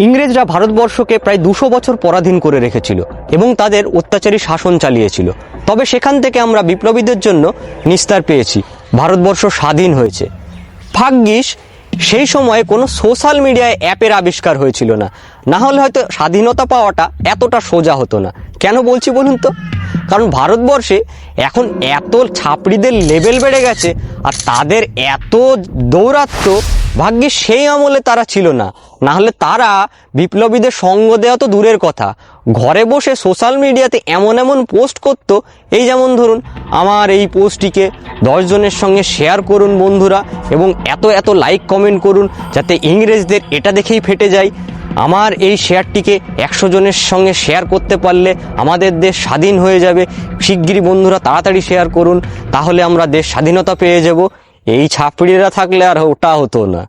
ইংরেজরা ভারতবর্ষকে প্রায় 200 বছর পরাধীন করে রেখেছিল এবং তাদের অত্যাচারী শাসন চালিয়েছিল। তবে সেখান থেকে আমরা বিপ্লবীদের জন্য নিস্তার পেয়েছি, ভারতবর্ষ স্বাধীন হয়েছে। ভাগ্যিস সেই সময়ে কোনো সোশ্যাল মিডিয়ায় অ্যাপের আবিষ্কার হয়েছিল না, না হলে হয়তো স্বাধীনতা পাওয়াটা এতটা সোজা হতো না। কেন বলছি বলুন তো? কারণ ভারতবর্ষে এখন এত ছাপড়িদের লেভেল বেড়ে গেছে আর তাদের এত দৌরাত্ম্য, ভাগ্যিস সেই আমলে তারা ছিল না, না হলে তারা বিপ্লবীদের সঙ্গ দেওয়া তো দূরের কথা, ঘরে বসে সোশ্যাল মিডিয়াতে এমন এমন পোস্ট করত। এই যেমন ধরুন, আমার এই পোস্টটিকে 10 জনের সঙ্গে শেয়ার করুন বন্ধুরা, এবং এত এত লাইক কমেন্ট করুন যাতে ইংরেজদের এটা দেখেই ফেটে যায়। আমার এই শেয়ারটিকে 100 জনের সঙ্গে শেয়ার করতে পারলে আমাদের দেশ স্বাধীন হয়ে যাবে, শিগগিরই বন্ধুরা তাড়াতাড়ি শেয়ার করুন, তাহলে আমরা দেশ স্বাধীনতা পেয়ে যাব। এই ছাপড়িরা থাকলে আর ওটা হতো না।